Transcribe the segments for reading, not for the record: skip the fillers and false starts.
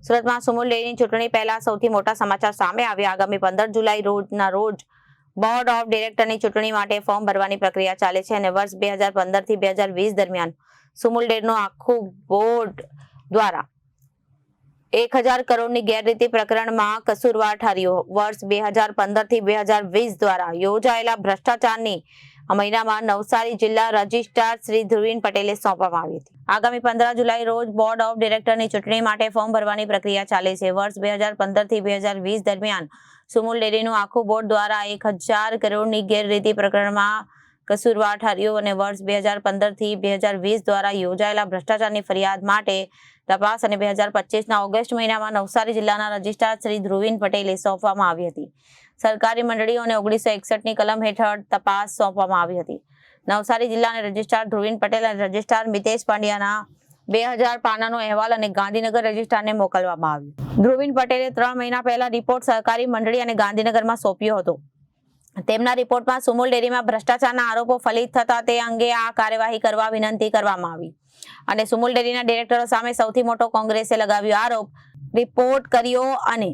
સુરતમાં સુમુલ ડેરીની ચૂંટણી પહેલા સૌથી મોટા સમાચાર સામે આવ્યા। આગામી 15 જુલાઈ રોજ બોર્ડ ઓફ ડિરેક્ટરની ચૂંટણી માટે ફોર્મ ભરવાની પ્રક્રિયા ચાલે છે અને વર્ષ 2015 થી 2020 દરમિયાન સુમુલ ડેરીનું આખું બોર્ડ દ્વારા 1000 કરોડની ગેરરીતિ પ્રકરણમાં કસૂરવાર ઠર્યો। વર્ષ 2015 થી 2020 દ્વારા યોજાયેલા ભ્રષ્ટાચારની આ મહિનામાં નવસારી જિલ્લા રજિસ્ટ્રાર શ્રી ધ્રુવીન પટેલે સોંપવામાં આવી હતી। આગામી 15 જુલાઈ રોજ બોર્ડ ઓફ ડિરેક્ટરની ચૂંટણી માટે ફોર્મ ભરવાની પ્રક્રિયા ચાલે છે। વર્ષ 2015 થી 2020 દરમિયાન સુમુલ ડેરીનું આખું બોર્ડ દ્વારા 1000 કરોડની ગેરરીતિ પ્રકરણમાં કસૂરવાર ઠર્યો અને વર્ષ 2015 થી 2020 દ્વારા યોજાયેલા ભ્રષ્ટાચારની ફરિયાદ માટે તપાસ અને 2025ના ઓગસ્ટ મહિનામાં નવસારી જિલ્લાના રજિસ્ટ્રાર શ્રી ધ્રુવીન પટેલે સોંપવામાં આવી હતી। સરકારી મંડળીઓને 1961ની કલમ હેઠળ તપાસ સોંપવામાં આવી હતી। નવસારી જિલ્લાના રજિસ્ટ્રાર ધ્રુવીન પટેલ અને રજિસ્ટ્રાર મિતેશ પાંડ્યાના 2000 પાનાનો અહેવાલ અને ગાંધીનગર રજિસ્ટ્રારને મોકલવામાં આવ્યો। ધ્રુવીન પટેલે 3 મહિના પહેલા રિપોર્ટ સરકારી મંડળી અને ગાંધીનગરમાં સોંપ્યો હતો। તેમના રિપોર્ટમાં સુમુલ ડેરીમાં ભ્રષ્ટાચારના આરોપો ફલિત થતા તે અંગે આ કાર્યવાહી કરવા વિનંતી કરવામાં આવી અને સુમુલ ડેરીના ડિરેક્ટરો સામે સૌથી મોટો કોંગ્રેસે લગાવ્યો આરોપ રિપોર્ટ કર્યો અને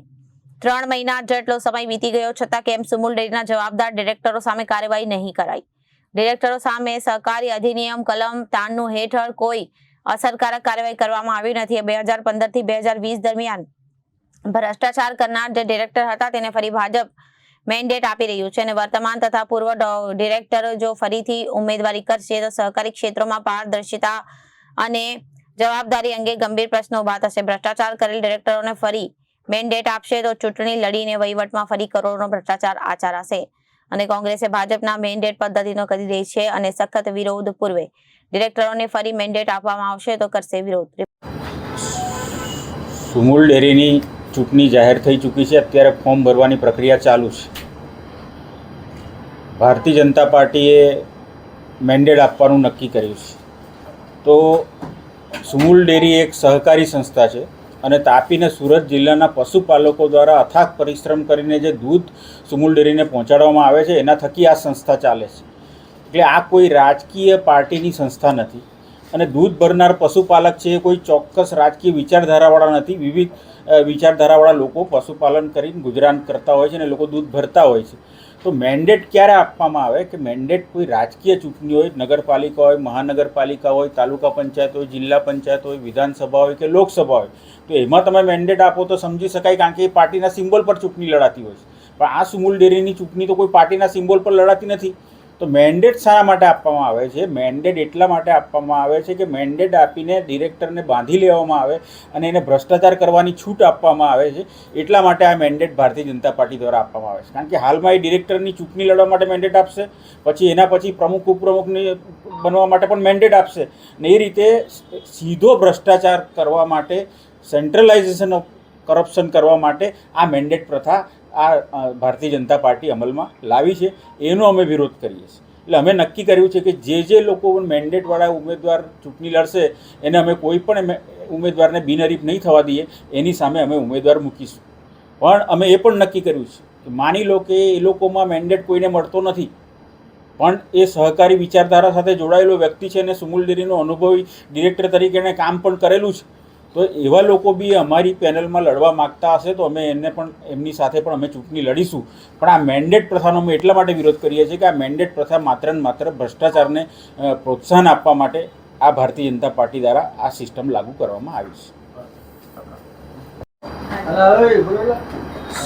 3 મહિના જેટલો સમય વીતી ગયો છતાં કેમ સુમુલ ડેરીના જવાબદાર ડિરેક્ટરો સામે કાર્યવાહી નહીં કરાઈ। ડિરેક્ટરો સામે સહકારી અધિનિયમ કલમ 93 હેઠળ કોઈ અસરકારક કાર્યવાહી કરવામાં આવી નથી। 2015 થી 2020 દરમિયાન ભ્રષ્ટાચાર કરનાર જે ડિરેક્ટર હતા તેને ફરી ભાજપ મેન્ડેટ આપી રહ્યું છે અને વર્તમાન તથા પૂર્વ ડિરેક્ટરો જો ફરીથી ઉમેદવારી કરશે તો સહકારી ક્ષેત્રોમાં પારદર્શિતા અને જવાબદારી અંગે ગંભીર પ્રશ્નો ઉભા થશે। ભ્રષ્ટાચાર કરેલ ડિરેક્ટરોને ફરી મેન્ડેટ આપશે તો ચૂંટણી લડીને વહીવટમાં ફરી કરોડોનો ભ્રષ્ટાચાર આચરાશે અને કોંગ્રેસે ભાજપના મેન્ડેટ પદ્ધતિનો કરી રહી છે અને સખત વિરોધ પૂર્વે ડિરેક્ટરોને ફરી મેન્ડેટ આપવામાં આવશે તો કરશે વિરોધ। સુમુલ ડેરીની ચૂંટણી જાહેર થઈ ચૂકી છે। અત્યારે ફોર્મ ભરવાની પ્રક્રિયા ચાલુ છે। ભારતીય જનતા પાર્ટીએ મેન્ડેટ આપવાનું નક્કી કર્યું છે। તો સુમુલ ડેરી એક સહકારી સંસ્થા છે અને તાપીને સુરત જિલ્લાના પશુપાલકો દ્વારા અથાગ પરિશ્રમ કરીને જે દૂધ સુમુલ ડેરીને પહોંચાડવામાં આવે છે એના થકી આ સંસ્થા ચાલે છે। એટલે આ કોઈ રાજકીય પાર્ટીની સંસ્થા નથી અને દૂધ ભરનાર પશુપાલક છે એ કોઈ ચોક્કસ રાજકીય વિચારધારાવાળા નથી। વિવિધ વિચારધારાવાળા લોકો પશુપાલન કરીને ગુજરાન કરતા હોય છે અને લોકો દૂધ ભરતા હોય છે। તો મેન્ડેટ ક્યારે આપવામાં આવે કે મેન્ડેટ કોઈ રાજકીય ચૂંટણી હોય, નગરપાલિકા હોય, મહાનગરપાલિકા હોય, તાલુકા પંચાયત હોય, જિલ્લા પંચાયત હોય, વિધાનસભા હોય કે લોકસભા હોય, તો એમાં તમે મેન્ડેટ આપો તો સમજી શકાય કારણ કે એ પાર્ટીના સિમ્બોલ પર ચૂંટણી લડાતી હોય છે। પણ આ સુમુલ ડેરીની ચૂંટણી તો કોઈ પાર્ટીના સિમ્બોલ પર લડાતી નથી। તો મેન્ડેટ શાના માટે આપવામાં આવે છે? મેન્ડેટ એટલા માટે આપવામાં આવે છે કે મેન્ડેટ આપીને ડિરેક્ટરને બાંધી લેવામાં આવે અને એને ભ્રષ્ટાચાર કરવાની છૂટ આપવામાં આવે છે। એટલા માટે આ મેન્ડેટ ભારતીય જનતા પાર્ટી દ્વારા આપવામાં આવે છે કારણ કે હાલમાં એ ડિરેક્ટરની ચૂંટણી લડવા માટે મેન્ડેટ આપશે, પછી એના પછી પ્રમુખ ઉપપ્રમુખની બનવા માટે પણ મેન્ડેટ આપશે ને એ રીતે સીધો ભ્રષ્ટાચાર કરવા માટે, સેન્ટ્રલાઇઝેશન ઓફ કરપ્શન કરવા માટે આ મેન્ડેટ પ્રથા આ ભારતીય જનતા પાર્ટી અમલમાં લાવી છે। એનો અમે વિરોધ કરીએ છીએ। એટલે અમે નક્કી કર્યું છે કે જે લોકો મેન્ડેટવાળા ઉમેદવાર ચૂંટણી લડશે એને અમે કોઈ પણ ઉમેદવારને બિનહરીફ નહીં થવા દઈએ, એની સામે અમે ઉમેદવાર મૂકીશું। પણ અમે એ પણ નક્કી કર્યું છે કે માની લો કે એ લોકોમાં મેન્ડેટ કોઈને મળતો નથી પણ એ સહકારી વિચારધારા સાથે જોડાયેલો વ્યક્તિ છે અને સુમુલ ડેરીનો અનુભવી ડિરેક્ટર તરીકે એણે કામ પણ કરેલું છે, તો એવા લોકો બી અમારી પેનલમાં લડવા માગતા હશે તો અમે એને પણ એમની સાથે પણ અમે ચૂંટણી લડીશું। પણ આ મેન્ડેટ પ્રથાનો અમે એટલા માટે વિરોધ કરીએ છીએ કે આ મેન્ડેટ પ્રથા માત્ર ને માત્ર ભ્રષ્ટાચારને પ્રોત્સાહન આપવા માટે આ ભારતીય જનતા પાર્ટી દ્વારા આ સિસ્ટમ લાગુ કરવામાં આવી છે।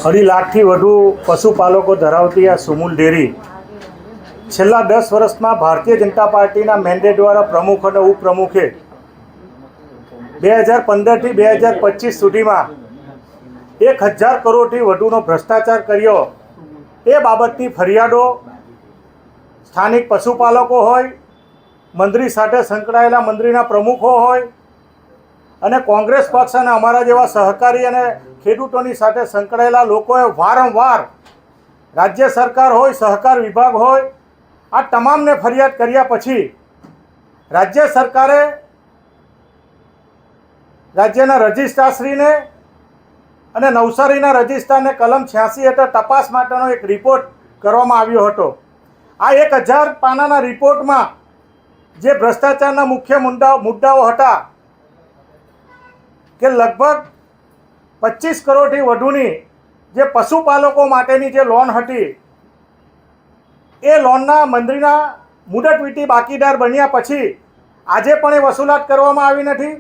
2.5 લાખથી વધુ પશુપાલકો ધરાવતી આ સુમુલ ડેરી છેલ્લા 10 વર્ષમાં ભારતીય જનતા પાર્ટીના મેન્ડેટ દ્વારા પ્રમુખ અને ઉપપ્રમુખે 2015 થી 2025 સુધીમાં 1000 કરોડથી વધુનો ભ્રષ્ટાચાર કર્યો। એ બાબતની ફરિયાદો સ્થાનિક પશુપાલકો હોય, મંત્રી સાથે સંકળાયેલા મંત્રીના પ્રમુખો હોય અને કોંગ્રેસ પક્ષ અને અમારા જેવા સહકારી અને ખેડૂતોની સાથે સંકળાયેલા લોકોએ વારંવાર રાજ્ય સરકાર હોય, સહકાર વિભાગ હોય, આ તમામને ફરિયાદ કર્યા પછી રાજ્ય સરકારે રાજ્યના રજિસ્ટ્રારશ્રીને અને નવસારીના રજિસ્ટ્રારને કલમ 86 હેઠળ તપાસ માટેનો એક રિપોર્ટ કરવામાં આવ્યો હતો। આ 1000 પાનાના રિપોર્ટમાં જે ભ્રષ્ટાચારના મુખ્ય મુદ્દાઓ હતા કે લગભગ 25 કરોડથી વધુની જે પશુપાલકો માટેની જે લોન હતી એ લોનના મંજૂરીના મુદત વીટી બાકીદાર બન્યા પછી આજે પણ એ વસૂલાત કરવામાં આવી નથી.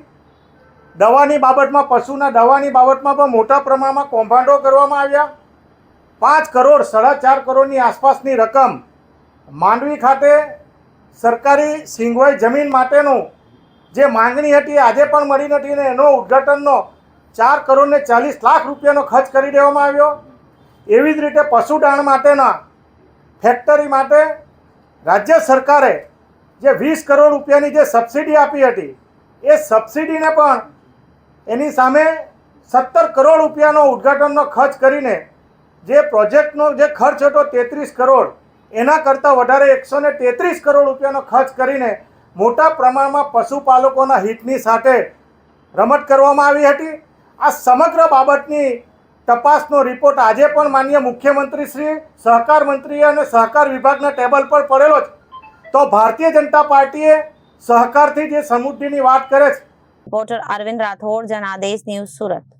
દવાની બાબતમાં પશુના દવાની બાબતમાં પણ મોટા પ્રમાણમાં કૌભાંડો કરવામાં આવ્યા. 5 કરોડ 4.5 કરોડની આસપાસની રકમ માંડવી ખાતે સરકારી સિંગવાઈ જમીન માટેનું જે માંગણી હતી આજે પણ મળી નથી અને એનો ઉદ્ઘાટનનો 4 કરોડ ને 40 લાખ રૂપિયાનો ખર્ચ કરી દેવામાં આવ્યો. એવી જ રીતે પશુદાણ માટેના ફેક્ટરી માટે રાજ્ય સરકારે જે 20 કરોડ રૂપિયાની જે સબસિડી આપી હતી એ સબસિડીને પણ એની સામે 17 કરોડ રૂપિયાનો ઉદ્ઘાટનનો ખર્ચ કરીને જે પ્રોજેક્ટનો જે ખર્ચ હતો 33 કરોડ એના કરતાં વધારે 133 કરોડ રૂપિયાનો ખર્ચ કરીને મોટા પ્રમાણમાં પશુપાલકોના હિતની સાથે રમત કરવામાં આવી હતી. આ સમગ્ર બાબતની તપાસનો રિપોર્ટ આજે પણ માનનીય મુખ્યમંત્રી શ્રી, સહકાર મંત્રી અને સહકાર વિભાગના ટેબલ પર પડેલો છે. તો ભારતીય જનતા પાર્ટીએ સહકારથી જે સમૃદ્ધિની વાત કરે છે. Reporter Arvind Rathod, Janadesh news, Surat.